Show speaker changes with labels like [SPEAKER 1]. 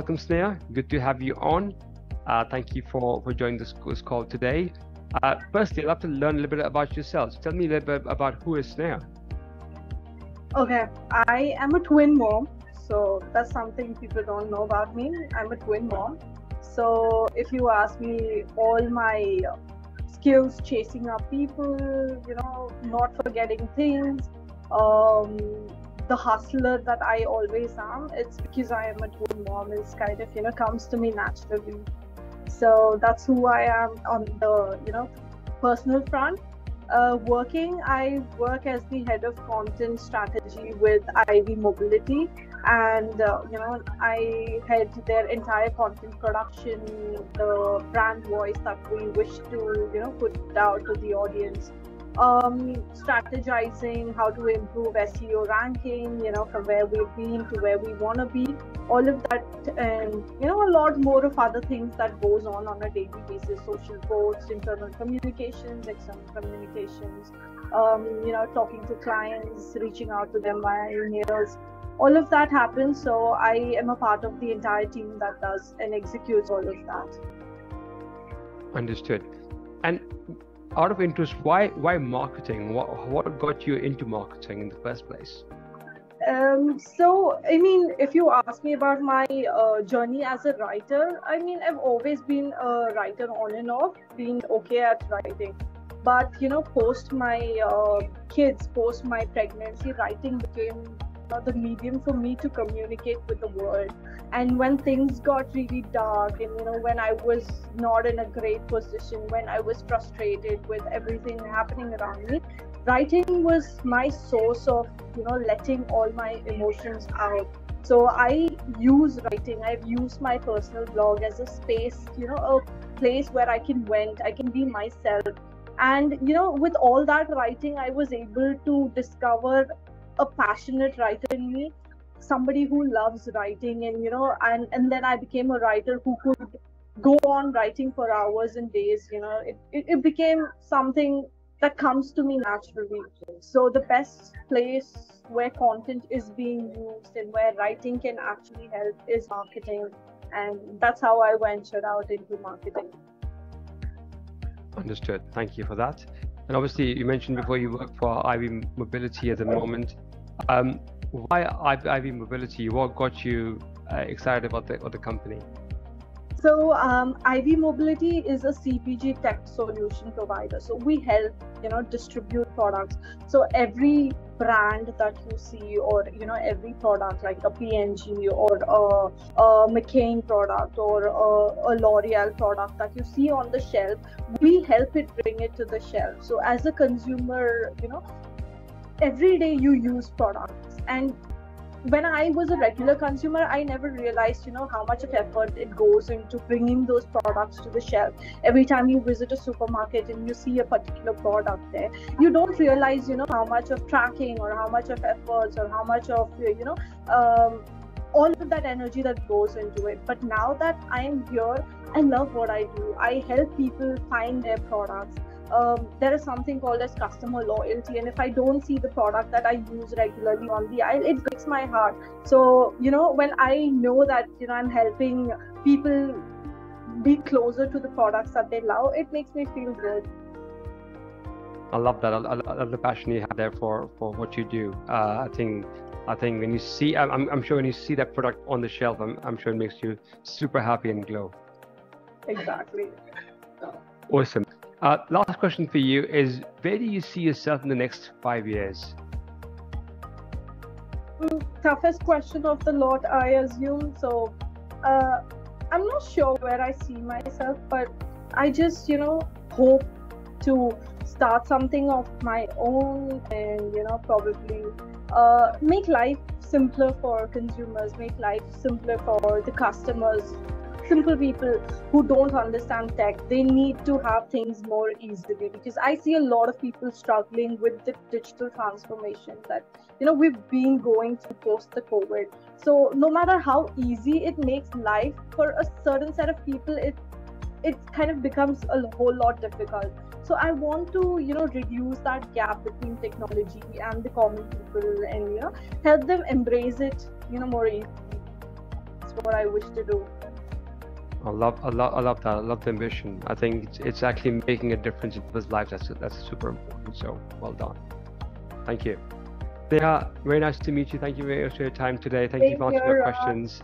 [SPEAKER 1] welcome, Sneha. Good to have you on. Thank you for joining this call today. Firstly, I'd love to learn a little bit about yourself. So tell me a little bit about who is Sneha.
[SPEAKER 2] Okay, I am a twin mom, so that's something people don't know about me. I'm a twin mom. So if you ask me, all my skills chasing up people, not forgetting things, um, the hustler that I always am, it's because I am a twin mom. It's kind of, comes to me naturally. So that's who I am on the, personal front. I work as the head of content strategy with Ivy Mobility, and I head their entire content production, the brand voice that we wish to put out to the audience, strategizing how to improve SEO ranking, from where we've been to where we want to be, all of that, and a lot more of other things that goes on a daily basis: social posts, internal communications, external communications, talking to clients, reaching out to them via emails. All of that happens. So I am a part of the entire team that does and executes all of that.
[SPEAKER 1] Understood. And out of interest, why marketing? What got you into marketing in the first place?
[SPEAKER 2] So, I mean, if you ask me about my journey as a writer, I mean, I've always been a writer on and off, been okay at writing. But, post my kids, post my pregnancy, writing became the medium for me to communicate with the world. And when things got really dark, and when I was not in a great position, when I was frustrated with everything happening around me, writing was my source of letting all my emotions out. So I use writing, I've used my personal blog as a space, a place where I can vent, I can be myself. And with all that writing, I was able to discover a passionate writer in me, somebody who loves writing, and then I became a writer who could go on writing for hours and days. It became something that comes to me naturally. So the best place where content is being used and where writing can actually help is marketing, and that's how I ventured out into marketing.
[SPEAKER 1] Understood. Thank you for that. And obviously, you mentioned before you work for Ivy Mobility at the moment. Why Ivy Mobility? What got you excited about the company?
[SPEAKER 2] So Ivy Mobility is a CPG tech solution provider. So we help, distribute products. So every brand that you see, or every product like a P&G or a McCain product or a L'Oreal product that you see on the shelf, we help it bring it to the shelf. So as a consumer, every day you use products, and when I was a regular consumer, I never realized, how much of effort it goes into bringing those products to the shelf. Every time you visit a supermarket and you see a particular product there, you don't realize, how much of tracking or how much of efforts or how much of, all of that energy that goes into it. But now that I am here, I love what I do. I help people find their products. There is something called as customer loyalty, and if I don't see the product that I use regularly on the aisle, it breaks my heart. So when I know that I'm helping people be closer to the products that they love, it makes me feel good.
[SPEAKER 1] I love that. I love the passion you have there for what you do. I think when you see, I'm sure when you see that product on the shelf, I'm sure it makes you super happy and glow.
[SPEAKER 2] Exactly.
[SPEAKER 1] Awesome. Last question for you is, where do you see yourself in the next 5 years?
[SPEAKER 2] Toughest question of the lot, I assume. So I'm not sure where I see myself, but I just, hope to start something of my own and, probably make life simpler for consumers, make life simpler for the customers. Simple people who don't understand tech, they need to have things more easily, because I see a lot of people struggling with the digital transformation that we've been going through post the COVID. So no matter how easy it makes life, for a certain set of people, it kind of becomes a whole lot difficult. So I want to reduce that gap between technology and the common people, and help them embrace it more easily. what I wish to do.
[SPEAKER 1] I love that. I love the ambition. I think it's actually making a difference in people's lives. That's super important. So well done. Thank you. Sneha, very nice to meet you. Thank you very much for your time today. Thank you
[SPEAKER 2] Same
[SPEAKER 1] for answering
[SPEAKER 2] here,
[SPEAKER 1] my questions.